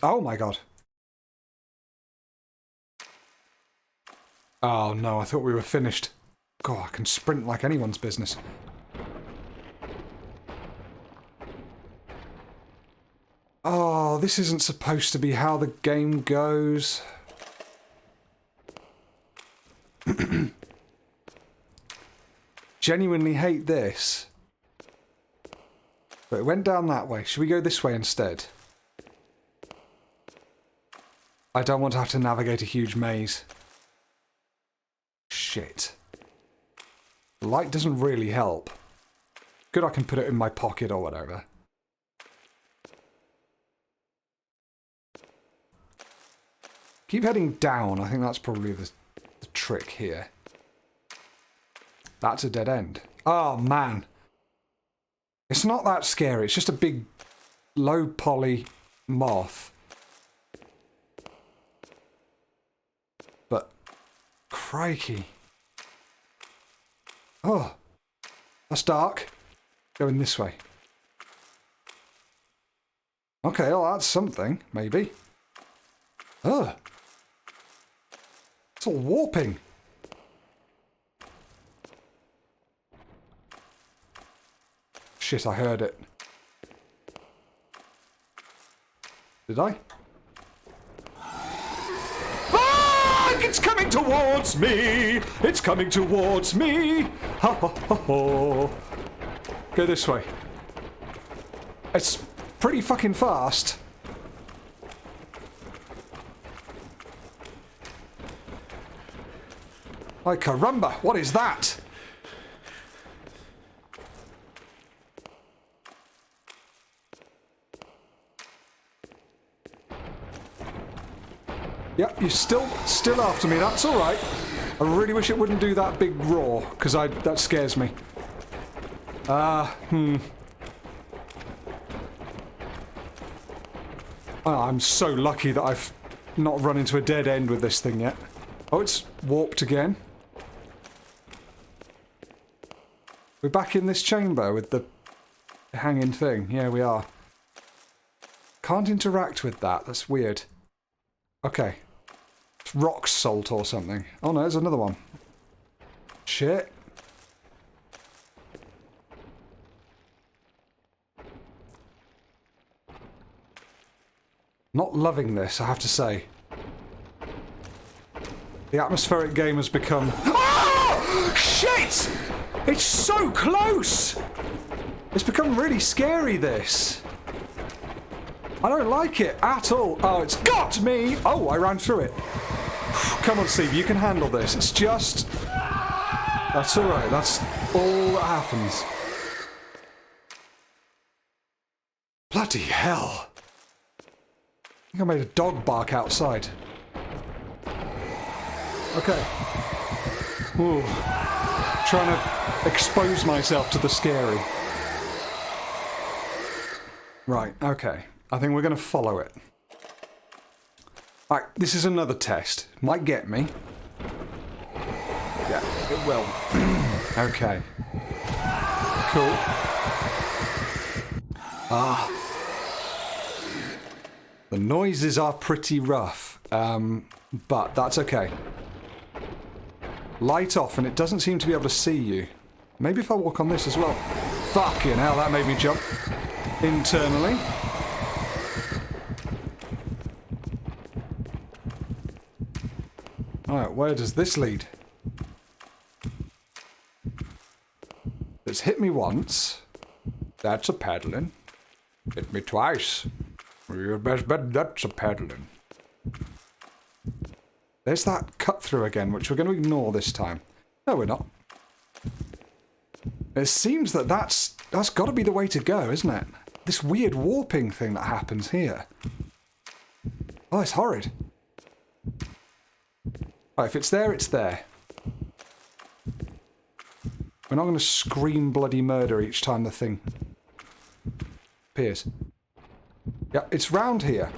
Oh my god. Oh no, I thought we were finished. God, I can sprint like anyone's business. Oh, this isn't supposed to be how the game goes. Genuinely hate this. But it went down that way. Should we go this way instead? I don't want to have to navigate a huge maze. Shit. The light doesn't really help. Good, I can put it in my pocket or whatever. Keep heading down. I think that's probably the trick here. That's a dead end. Oh, man. It's not that scary. It's just a big, low poly moth. But, crikey. Oh, that's dark. Going this way. Okay, well, that's something, maybe. Ugh. It's all warping. Shit, I heard it. Did I? Ah! It's coming towards me! It's coming towards me! Ha ha ha ha! Go this way. It's pretty fucking fast. Ay caramba, what is that? Yep, you're still after me, that's alright. I really wish it wouldn't do that big roar, because that scares me. Oh, I'm so lucky that I've not run into a dead end with this thing yet. Oh, it's warped again. We're back in this chamber with the hanging thing. Yeah, we are. Can't interact with that. That's weird. Okay. It's rock salt or something. Oh no, there's another one. Shit. Not loving this, I have to say. The atmospheric game has become... Oh! Shit! It's so close! It's become really scary, this. I don't like it at all. Oh, it's got me! Oh, I ran through it. Come on, Steve, you can handle this. It's just... That's alright, that's all that happens. Bloody hell. I think I made a dog bark outside. Okay. Ooh. Trying to expose myself to the scary. Right, okay. I think we're going to follow it. Alright, this is another test. Might get me. Yeah, it will. Okay. Cool. Ah. The noises are pretty rough, but that's okay. Light off and it doesn't seem to be able to see you. Maybe if I walk on this as well. Fucking hell, that made me jump internally. Alright, where does this lead? It's hit me once. That's a paddling. Hit me twice. You best bet that's a paddling. There's that cut through again, which we're going to ignore this time. No, we're not. It seems that that's got to be the way to go, isn't it? This weird warping thing that happens here. Oh, it's horrid. Right, if it's there, it's there. We're not going to scream bloody murder each time the thing appears. Yeah, it's round here.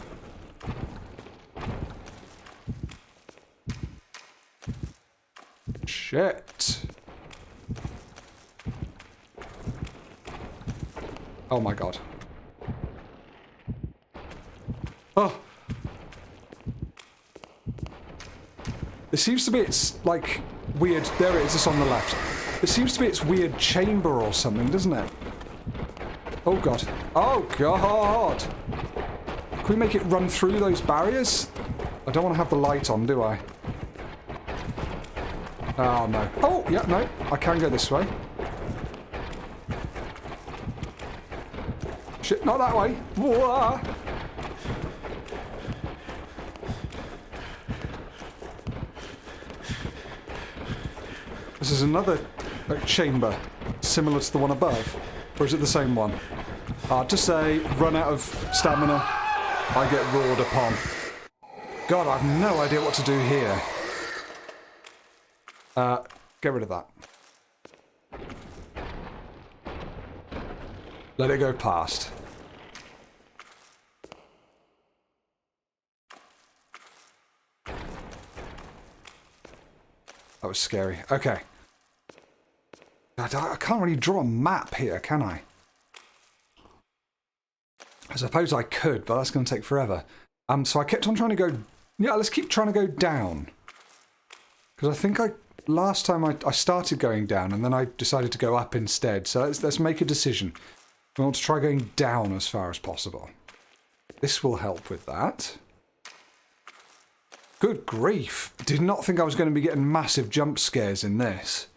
Shit. Oh my god. Oh, It seems to be its, like, weird... There it is, it's on the left. It seems to be its weird chamber or something, doesn't it? Oh, God. Oh, God! Can we make it run through those barriers? I don't want to have the light on, do I? Oh, no. Oh, yeah, no. I can go this way. Shit, not that way. Whoa. This is another chamber, similar to the one above. Or is it the same one? Hard to say. Run out of stamina. I get roared upon. God, I have no idea what to do here. Get rid of that. Let it go past. That was scary. Okay. I can't really draw a map here, can I? I suppose I could, but that's going to take forever. So I kept on trying to go... Yeah, let's keep trying to go down. Because I think last time I started going down, and then I decided to go up instead. So let's make a decision. We want to try going down as far as possible. This will help with that. Good grief. Did not think I was going to be getting massive jump scares in this.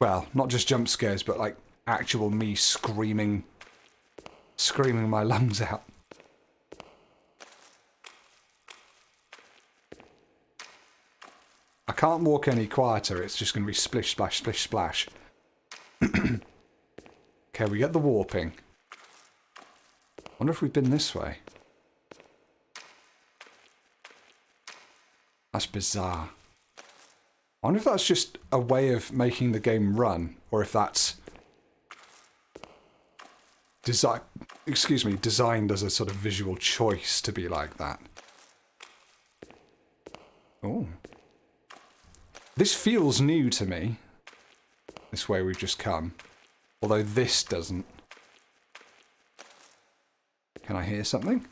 Well, not just jump scares, but like actual me screaming my lungs out. I can't walk any quieter. It's just going to be splish, splash, splish, splash. Okay, we get the warping. Wonder if we've been this way. That's bizarre. I wonder if that's just a way of making the game run, or if that's designed as a sort of visual choice to be like that. Oh. This feels new to me. This way we've just come. Although this doesn't. Can I hear something?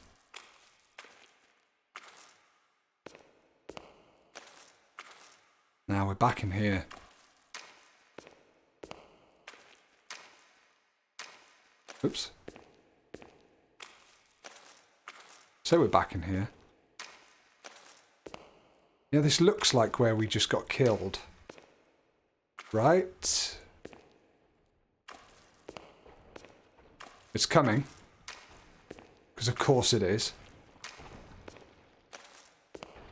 Now we're back in here. Oops. So we're back in here. Yeah, this looks like where we just got killed. Right? It's coming. Because of course it is.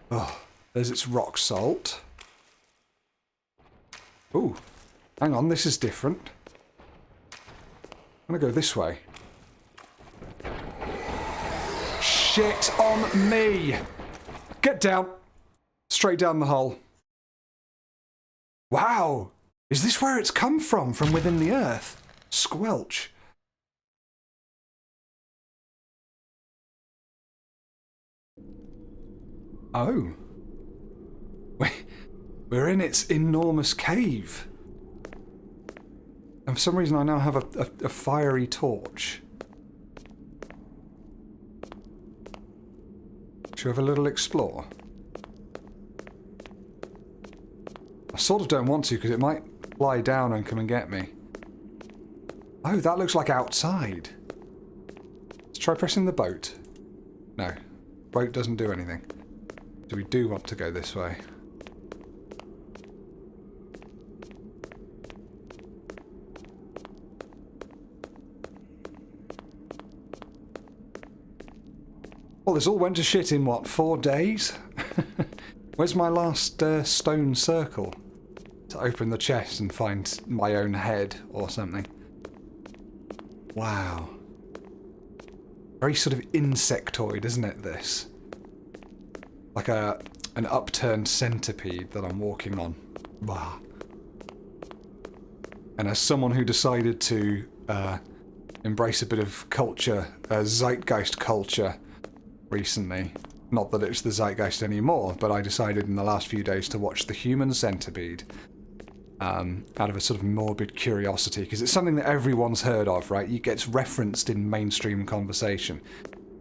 Oh, there's its rock salt. Ooh, hang on, this is different. I'm gonna go this way. Shit on me! Get down! Straight down the hole. Wow! Is this where it's come from within the earth? Squelch. Oh. We're in its enormous cave. And for some reason I now have a fiery torch. Should we have a little explore? I sort of don't want to because it might fly down and come and get me. Oh, that looks like outside. Let's try pressing the boat. No, boat doesn't do anything. So we do want to go this way. Well, this all went to shit in, what, 4 days? Where's my last stone circle? To open the chest and find my own head or something. Wow. Very sort of insectoid, isn't it, this? Like an upturned centipede that I'm walking on. Bah. And as someone who decided to embrace a bit of culture, zeitgeist culture, recently. Not that it's the zeitgeist anymore, but I decided in the last few days to watch The Human Centipede out of a sort of morbid curiosity, because it's something that everyone's heard of, right? It gets referenced in mainstream conversation.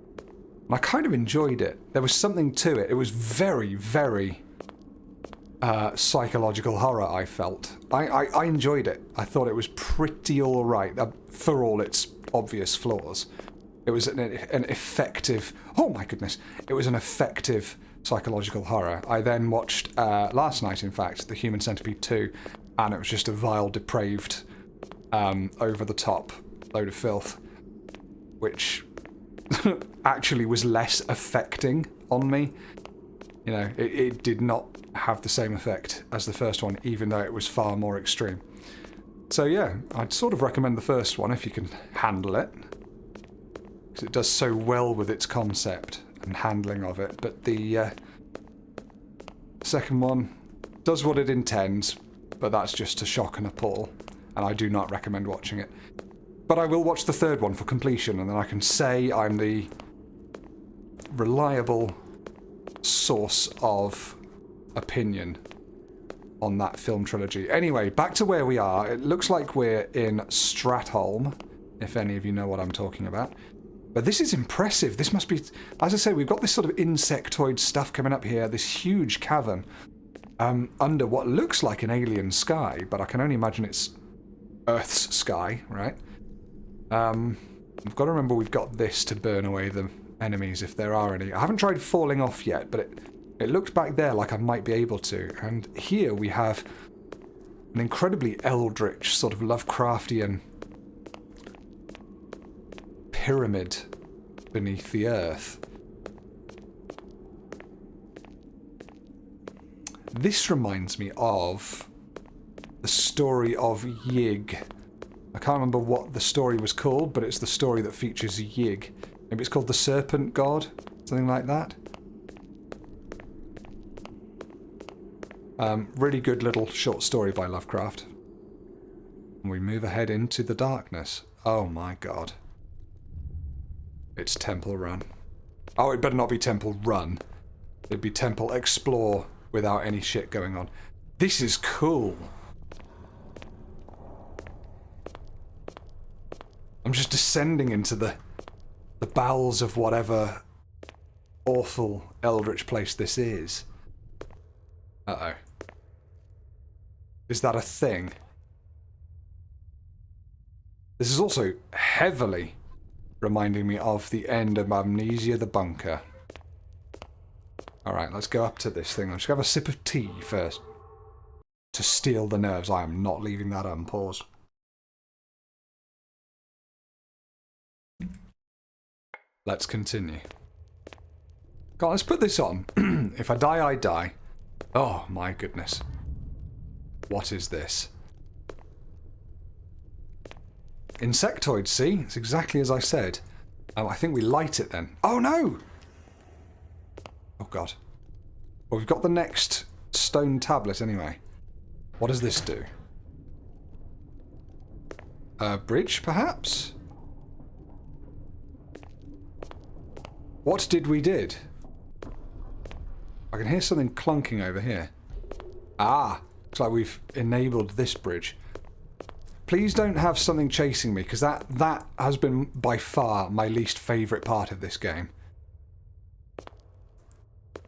And I kind of enjoyed it. There was something to it. It was very, very psychological horror I felt. I enjoyed it. I thought it was pretty alright, for all its obvious flaws. It was an effective... Oh my goodness. It was an effective psychological horror. I then watched, last night in fact, The Human Centipede 2, and it was just a vile, depraved, over-the-top load of filth, which actually was less affecting on me. You know, it did not have the same effect as the first one, even though it was far more extreme. So yeah, I'd sort of recommend the first one if you can handle it, because it does so well with its concept and handling of it, but the second one does what it intends, but that's just to shock and appall, and I do not recommend watching it. But I will watch the third one for completion, and then I can say I'm the reliable source of opinion on that film trilogy. Anyway, back to where we are. It looks like we're in Stratholm, if any of you know what I'm talking about. But this is impressive. This must be... As I say, we've got this sort of insectoid stuff coming up here, this huge cavern under what looks like an alien sky, but I can only imagine it's Earth's sky, right? We've got to remember we've got this to burn away the enemies if there are any. I haven't tried falling off yet, but it looked back there like I might be able to. And here we have an incredibly eldritch, sort of Lovecraftian pyramid beneath the earth. This reminds me of the story of Yig. I can't remember what the story was called, but it's the story that features Yig. Maybe it's called The Serpent God? Something like that? Really good little short story by Lovecraft. And we move ahead into the darkness. Oh my god. It's Temple Run. Oh, it better not be Temple Run. It'd be Temple Explore without any shit going on. This is cool. I'm just descending into the bowels of whatever awful eldritch place this is. Uh-oh. Is that a thing? This is also heavily reminding me of the end of Amnesia the Bunker. Alright, let's go up to this thing. Let's have a sip of tea first. To steal the nerves. I am not leaving that unpaused. Let's continue. God, let's put this on. If I die, I die. Oh my goodness. What is this? Insectoid, see? It's exactly as I said. I think we light it then. Oh no! Oh god. Well, we've got the next stone tablet anyway. What does this do? A bridge, perhaps? What did we did? I can hear something clunking over here. Ah! Looks like we've enabled this bridge. Please don't have something chasing me, because that has been by far my least favourite part of this game.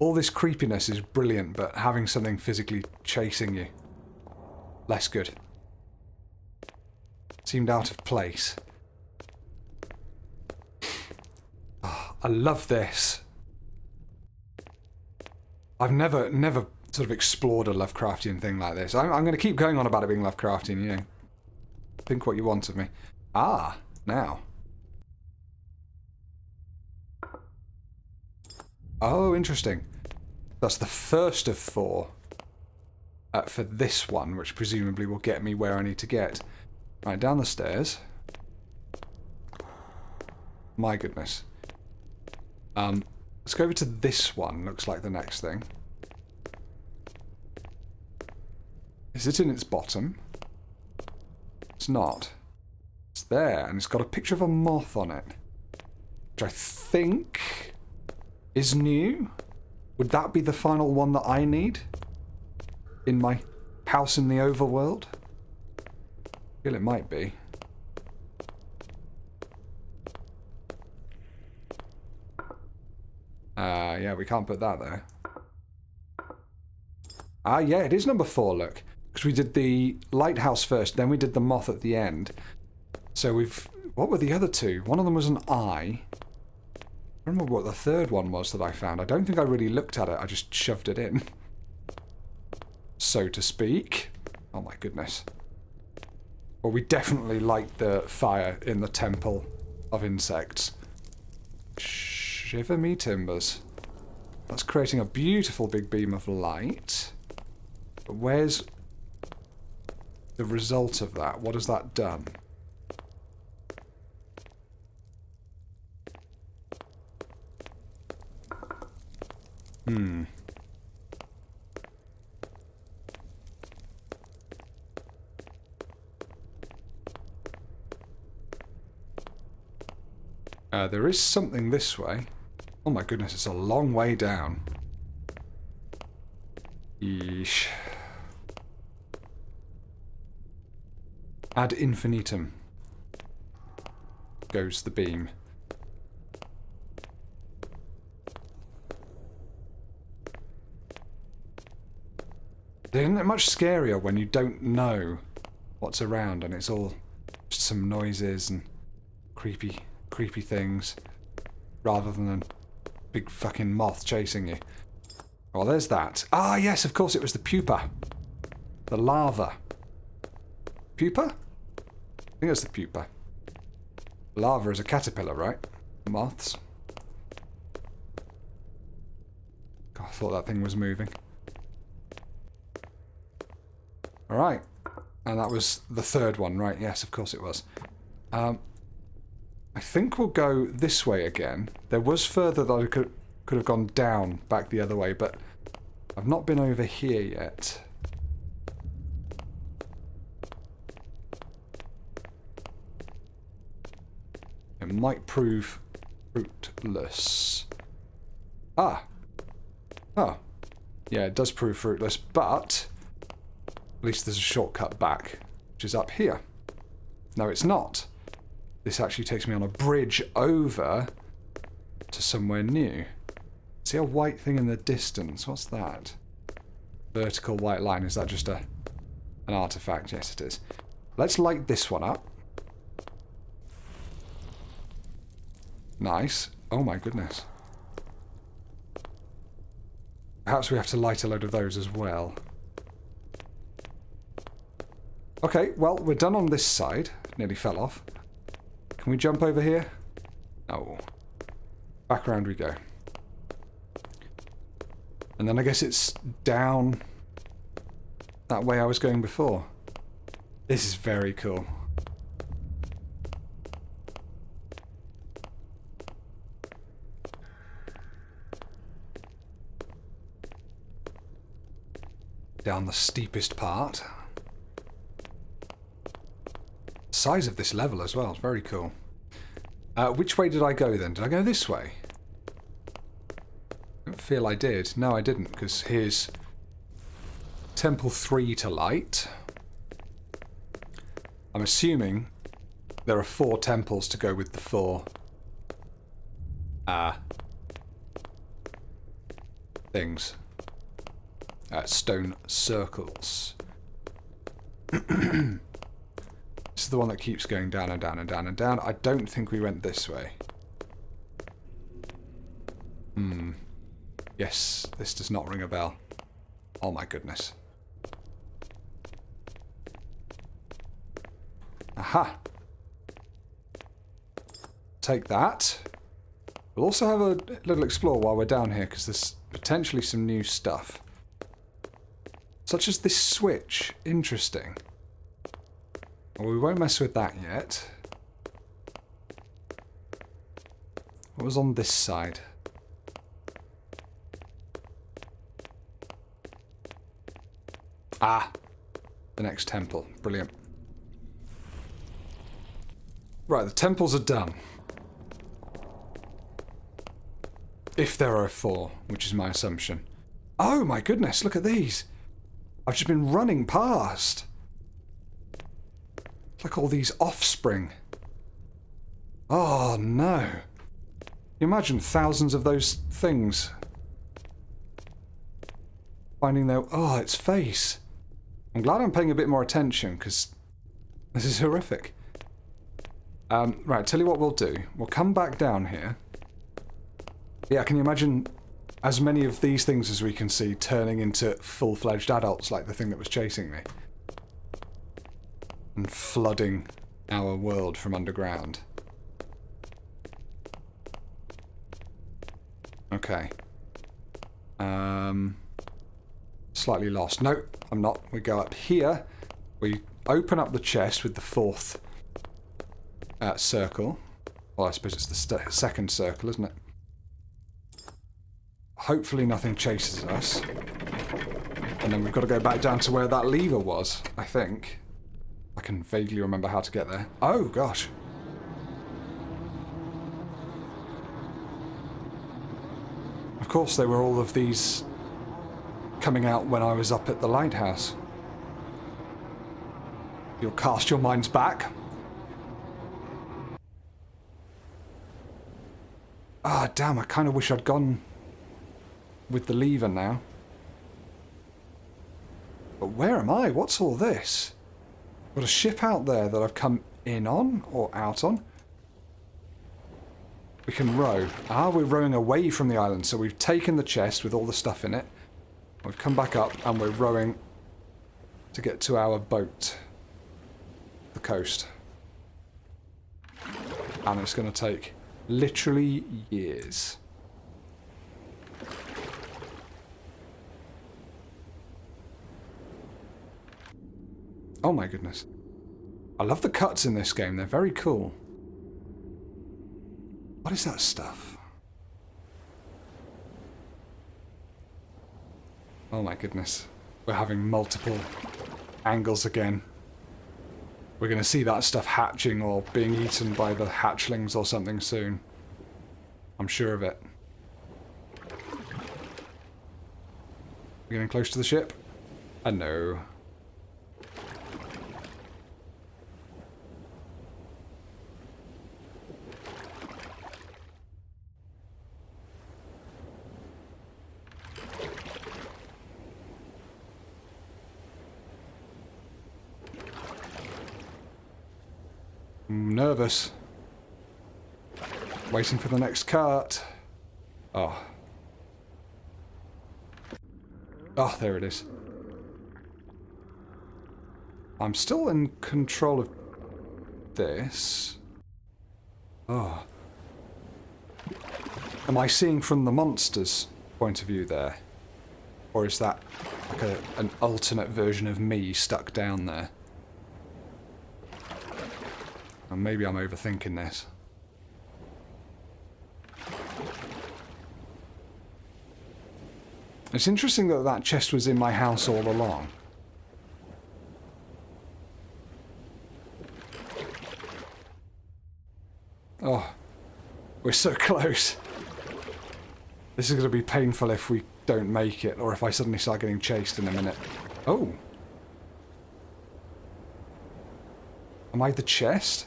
All this creepiness is brilliant, but having something physically chasing you, less good. Seemed out of place. Oh, I love this. I've never sort of explored a Lovecraftian thing like this. I'm going to keep going on about it being Lovecraftian, you know. Think what you want of me. Ah, now. Oh, interesting. That's the first of 4 for this one, which presumably will get me where I need to get. Right, down the stairs. My goodness. Let's go over to this one. Looks like the next thing. Is it in its bottom? It's not. It's there, and it's got a picture of a moth on it. Which I think is new. Would that be the final one that I need? In my house in the overworld? I feel it might be. Yeah, we can't put that there. Ah, yeah, it is number 4, look. Because we did the lighthouse first, then we did the moth at the end. So we've... What were the other two? One of them was an eye. I don't remember what the third one was that I found. I don't think I really looked at it. I just shoved it in. So to speak. Oh my goodness. Well, we definitely light the fire in the temple of insects. Shiver me timbers. That's creating a beautiful big beam of light. But where's the result of that? What has that done? There is something this way. Oh my goodness, it's a long way down. Yeesh. Ad infinitum goes the beam. Isn't it much scarier when you don't know what's around and it's all just some noises and creepy things rather than a big fucking moth chasing you? Well, there's that. Ah, yes, of course it was the pupa. The larva. Pupa? I think it's the pupa. Larva is a caterpillar, right? Moths. God, I thought that thing was moving. Alright. And that was the third one, right? Yes, of course it was. I think we'll go this way again. There was further that I could have gone down, back the other way, but I've not been over here yet. It might prove fruitless. Ah! Oh. Yeah, it does prove fruitless, but at least there's a shortcut back, which is up here. No, it's not. This actually takes me on a bridge over to somewhere new. See a white thing in the distance? What's that? Vertical white line. Is that just an artifact? Yes, it is. Let's light this one up. Nice. Oh my goodness. Perhaps we have to light a load of those as well. Okay, well, we're done on this side. Nearly fell off. Can we jump over here? No. Back around we go. And then I guess it's down that way I was going before. This is very cool. Down the steepest part. Size of this level as well, it's very cool. Which way did I go then? Did I go this way? I don't feel I did. No, I didn't, because here's Temple 3 to light. I'm assuming there are 4 temples to go with the 4 things. Stone circles. This is the one that keeps going down and down and down and down. I don't think we went this way. Yes, this does not ring a bell. Oh my goodness. Aha! Take that. We'll also have a little explore while we're down here, because there's potentially some new stuff. Such as this switch. Interesting. Well, we won't mess with that yet. What was on this side? Ah! The next temple. Brilliant. Right, the temples are done. If there are 4, which is my assumption. Oh my goodness, look at these! I've just been running past. It's like all these offspring. Oh no. Imagine thousands of those things. Finding their... Oh, its face. I'm glad I'm paying a bit more attention, because this is horrific. Right, tell you what we'll do. We'll come back down here. Yeah, can you imagine as many of these things as we can see turning into full-fledged adults like the thing that was chasing me? And flooding our world from underground. Okay. Slightly lost. No, I'm not. We go up here. We open up the chest with the fourth circle. Well, I suppose it's the second circle, isn't it? Hopefully nothing chases us. And then we've got to go back down to where that lever was, I think. I can vaguely remember how to get there. Oh, gosh. Of course, there were all of these coming out when I was up at the lighthouse. You'll cast your minds back. Ah, damn, I kind of wish I'd gone with the lever now. But where am I? What's all this? Got a ship out there that I've come in on or out on. We can row. Ah, we're rowing away from the island, so we've taken the chest with all the stuff in it. We've come back up and we're rowing to get to our boat. The coast. And it's going to take literally years. Oh my goodness. I love the cuts in this game. They're very cool. What is that stuff? Oh my goodness. We're having multiple angles again. We're going to see that stuff hatching or being eaten by the hatchlings or something soon. I'm sure of it. We're getting close to the ship? No. I'm nervous. Waiting for the next cart. Oh. Oh, there it is. I'm still in control of this. Oh. Am I seeing from the monster's point of view there? Or is that like an alternate version of me stuck down there? And maybe I'm overthinking this. It's interesting that that chest was in my house all along. Oh, we're so close. This is going to be painful if we don't make it, or if I suddenly start getting chased in a minute. Oh. Am I the chest?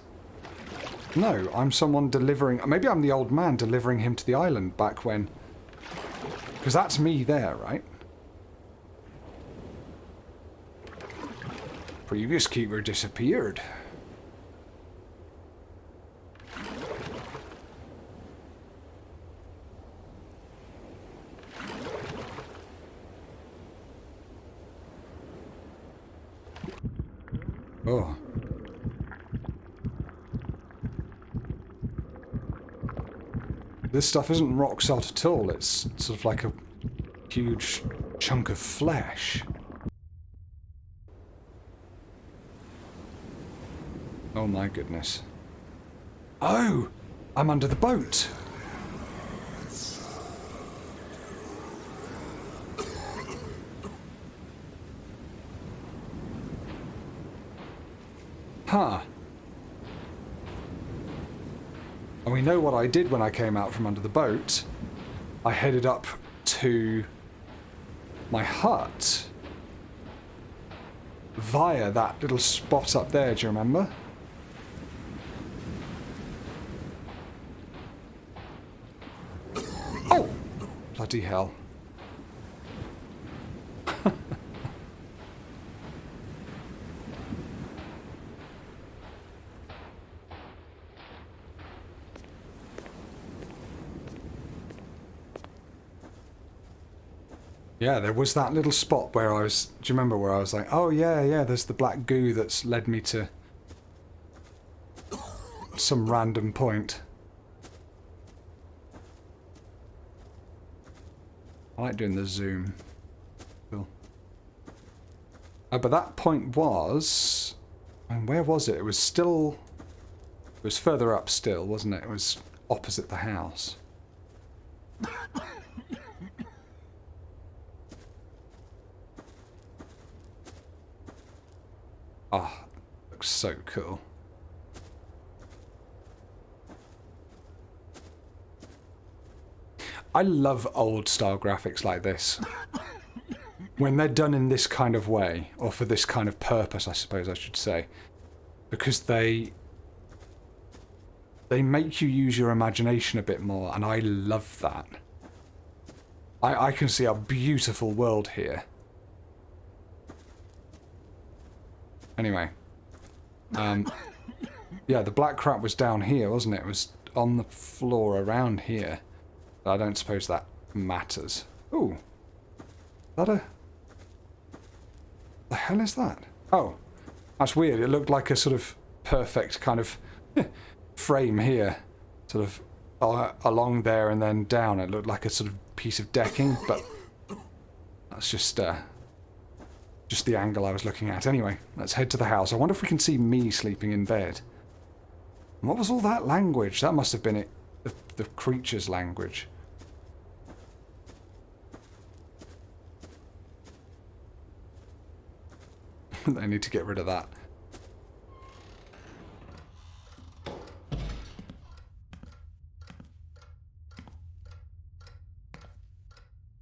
No, I'm someone delivering... Maybe I'm the old man delivering him to the island back when... Because that's me there, right? Previous keeper disappeared. Oh. This stuff isn't rock salt at all, it's sort of like a huge chunk of flesh. Oh my goodness. Oh! I'm under the boat! Huh. And we know what I did when I came out from under the boat. I headed up to my hut via that little spot up there, do you remember? Oh! Bloody hell. Yeah, there was that little spot where I was... Do you remember where I was like, oh yeah, yeah, there's the black goo that's led me to some random point. I like doing the zoom. Cool. Oh, but that point was... And where was it? It was still... It was further up still, wasn't it? It was opposite the house. Oh, looks so cool. I love old style graphics like this. When they're done in this kind of way, or for this kind of purpose, I suppose I should say. Because they make you use your imagination a bit more, and I love that. I can see a beautiful world here. Anyway. Yeah, the black crap was down here, wasn't it? It was on the floor around here. But I don't suppose that matters. Ooh. Is that a... The hell is that? Oh. That's weird. It looked like a sort of perfect kind of frame here. Sort of along there and then down. It looked like a sort of piece of decking, but that's just the angle I was looking at. Anyway, let's head to the house. I wonder if we can see me sleeping in bed. And what was all that language? That must have been it. The creature's language. I need to get rid of that.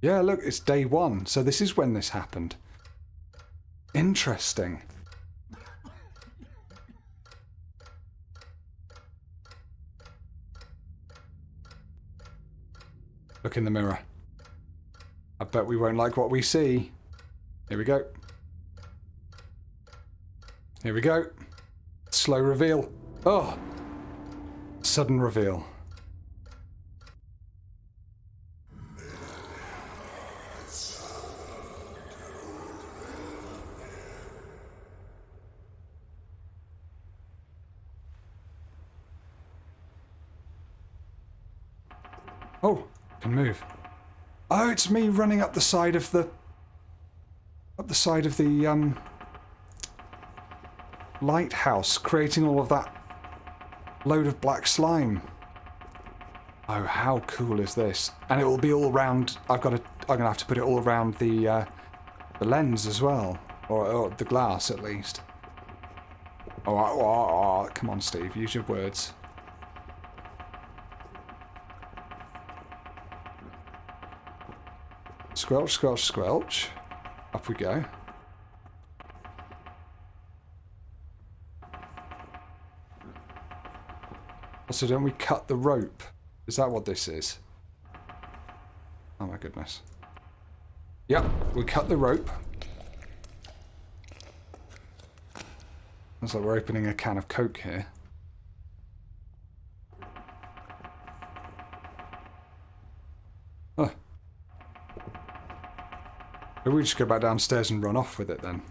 Yeah, look, it's day 1. So this is when this happened. Interesting. Look in the mirror. I bet we won't like what we see. Here we go. Here we go. Slow reveal. Oh! Sudden reveal. Oh, can move. Oh, it's me running up the side of the... lighthouse, creating all of that load of black slime. Oh, how cool is this? And it will be all around... I'm gonna have to put it all around the lens as well. Or the glass, at least. Oh, come on, Steve, use your words. Squelch, squelch, squelch. Up we go. Also, don't we cut the rope? Is that what this is? Oh my goodness. Yep, we cut the rope. Looks like we're opening a can of Coke here. Huh. Maybe we just go back downstairs and run off with it then.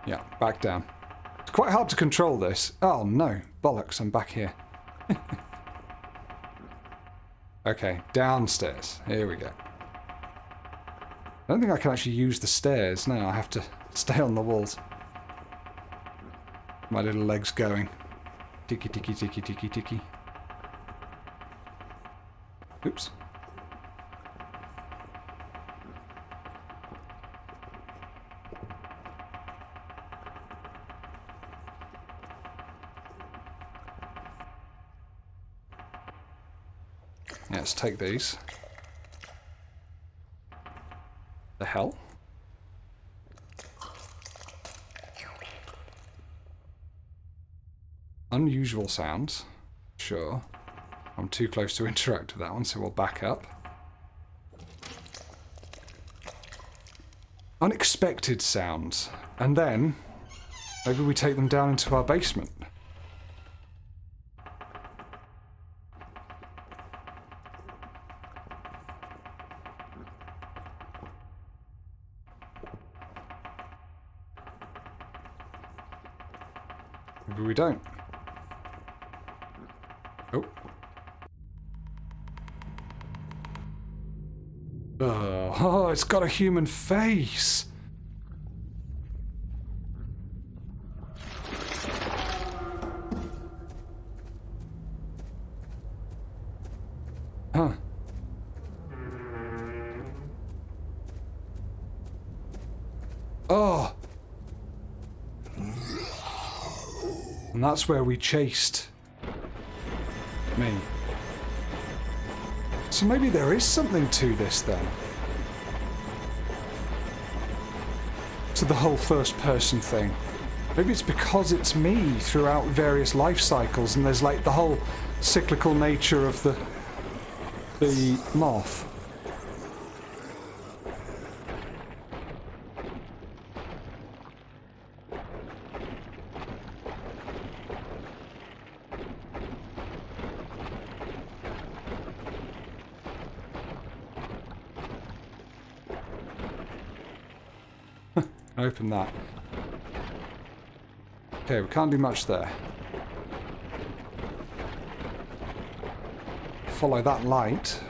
Yeah, back down. It's quite hard to control this. Oh no, bollocks, I'm back here. Okay, downstairs. Here we go. I don't think I can actually use the stairs. No, I have to stay on the walls. My little legs going. Tiki, tiki, tiki, tiki, tiki. Oops. Yeah, let's take these. The hell? Unusual sounds. Sure. I'm too close to interact with that one, so we'll back up. Unexpected sounds. And then, maybe we take them down into our basement. maybe we don't. Oh. Oh, it's got a human face. Huh. Oh. And that's where we chased me. So maybe there is something to this then. To the whole first person thing. Maybe it's because it's me throughout various life cycles and there's like the whole cyclical nature of the moth. Open that. Okay, we can't do much there. Follow that light.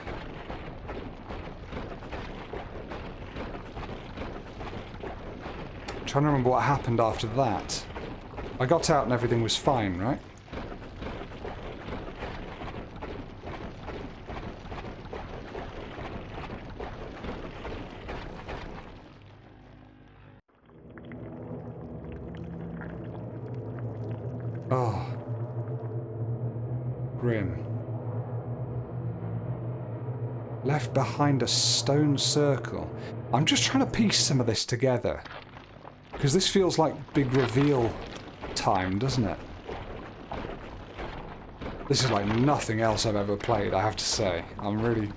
I'm trying to remember what happened after that. I got out and everything was fine, right? Oh. Grim. Left behind a stone circle. I'm just trying to piece some of this together. Because this feels like big reveal time, doesn't it? This is like nothing else I've ever played, I have to say. I'm really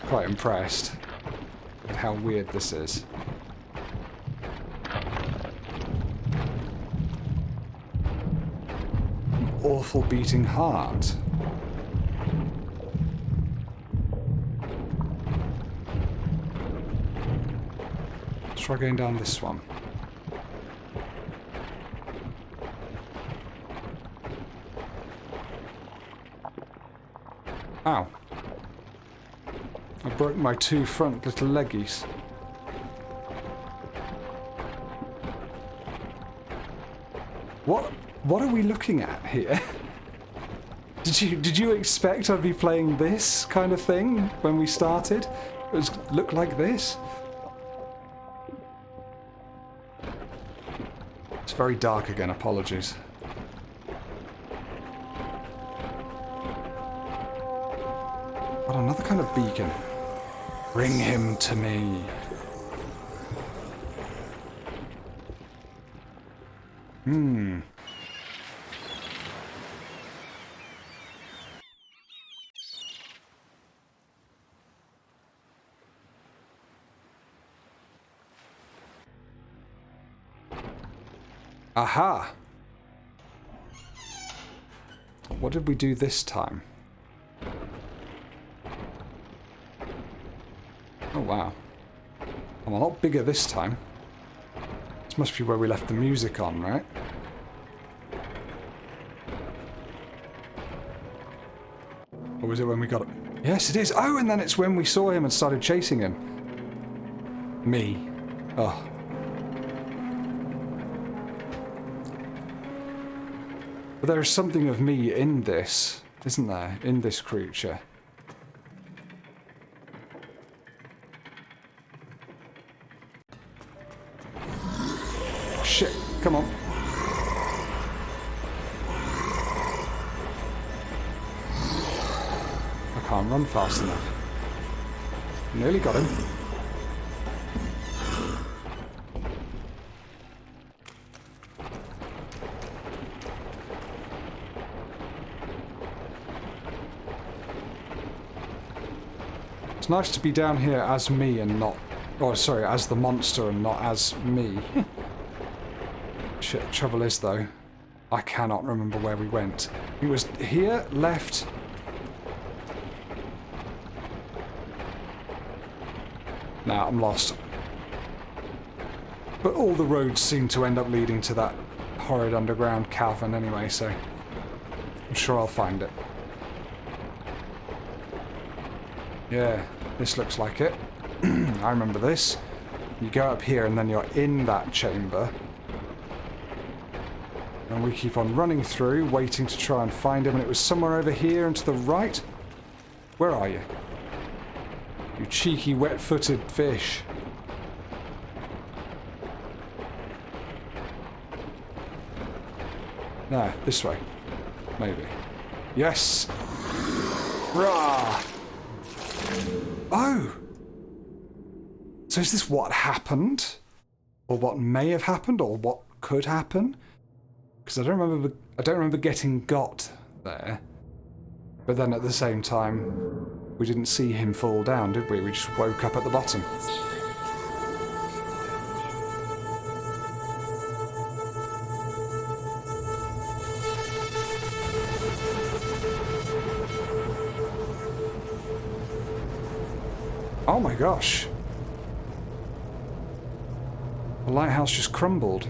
quite impressed with how weird this is. Awful beating heart. Let's try going down this one. Ow. I broke my two front little leggies. What are we looking at here? Did you expect I'd be playing this kind of thing when we started? It looked like this. It's very dark again, apologies. What, another kind of beacon? Bring him to me. Aha! What did we do this time? Oh wow. I'm a lot bigger this time. This must be where we left the music on, right? Or was it when we got it? Yes, it is! Oh, and then it's when we saw him and started chasing him. Me. Oh. But there is something of me in this, isn't there? In this creature. Shit, come on. I can't run fast enough. Nearly got him. It's nice to be down here as me and not... Oh, sorry, as the monster and not as me. Shit, the trouble is, though, I cannot remember where we went. It was here, left... Nah, I'm lost. But all the roads seem to end up leading to that horrid underground cavern anyway, so I'm sure I'll find it. Yeah, this looks like it. I remember this. You go up here and then you're in that chamber. And we keep on running through, waiting to try and find him, and it was somewhere over here and to the right. Where are you? You cheeky, wet-footed fish. No, this way. Maybe. Yes! Rah! Oh! So is this what happened? Or what may have happened? Or what could happen? Because I don't remember getting got there. But then at the same time, we didn't see him fall down, did we? We just woke up at the bottom. Oh my gosh. The lighthouse just crumbled.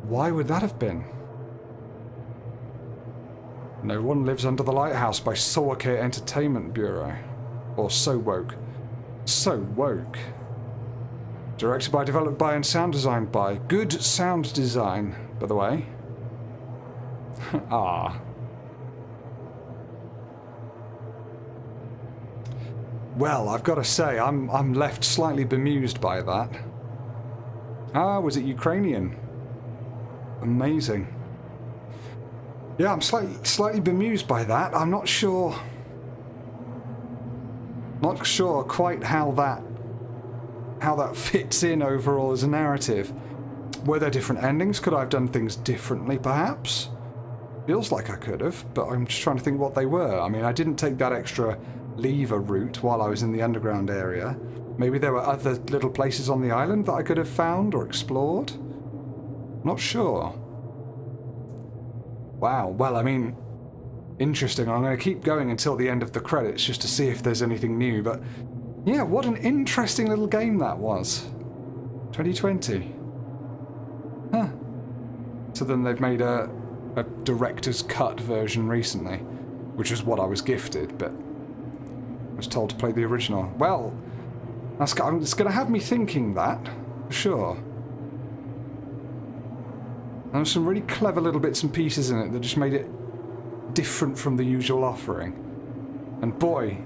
Why would that have been? No One Lives Under the Lighthouse by Sawake Entertainment Bureau. Or So Woke. So Woke. Directed by, developed by, and sound designed by. Good sound design, by the way. Ah. Well, I've got to say, I'm left slightly bemused by that. Ah, was it Ukrainian? Amazing. Yeah, I'm slightly bemused by that. I'm not sure quite how that fits in overall as a narrative. Were there different endings? Could I have done things differently, perhaps? Feels like I could have, but I'm just trying to think what they were. I mean, I didn't take that extra lever route while I was in the underground area. Maybe there were other little places on the island that I could have found or explored? Not sure. Wow, well, I mean, interesting. I'm going to keep going until the end of the credits just to see if there's anything new, but yeah, what an interesting little game that was. 2020. Huh. So then they've made a director's cut version recently, which is what I was gifted, but I was told to play the original. Well, it's going to have me thinking that, for sure. There's some really clever little bits and pieces in it that just made it different from the usual offering. And boy,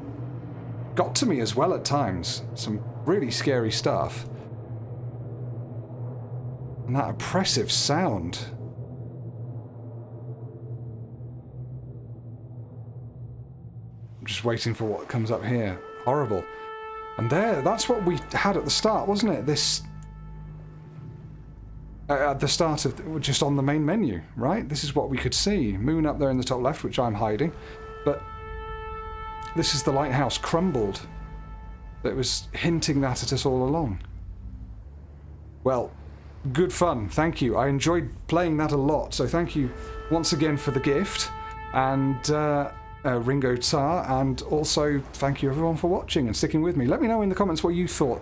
got to me as well at times. Some really scary stuff. And that oppressive sound. I'm just waiting for what comes up here. Horrible. And that's what we had at the start, wasn't it? This... at the start of, just on the main menu, right? This is what we could see. Moon up there in the top left, which I'm hiding. But this is the lighthouse crumbled. That was hinting that at us all along. Well, good fun. Thank you. I enjoyed playing that a lot. So thank you once again for the gift. And Ringo Tsar. And also thank you everyone for watching and sticking with me. Let me know in the comments what you thought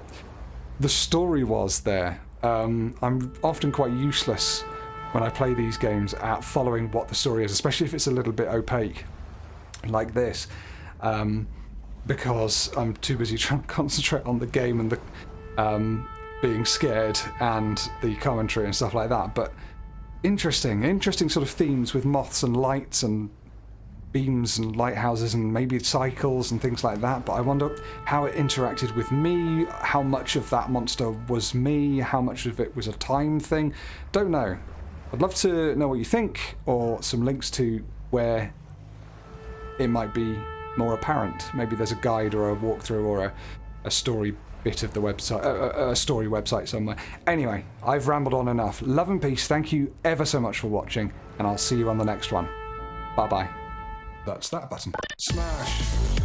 the story was there. I'm often quite useless when I play these games at following what the story is, especially if it's a little bit opaque, like this, because I'm too busy trying to concentrate on the game and the being scared and the commentary and stuff like that. But interesting sort of themes with moths and lights and beams and lighthouses and maybe cycles and things like that, but I wonder how it interacted with me, how much of that monster was me, how much of it was a time thing. Don't know. I'd love to know what you think, or some links to where it might be more apparent. Maybe there's a guide or a walkthrough or a story bit of the website, a story website somewhere. Anyway, I've rambled on enough. Love and peace. Thank you ever so much for watching, and I'll see you on the next one. Bye bye. That's that button. Smash!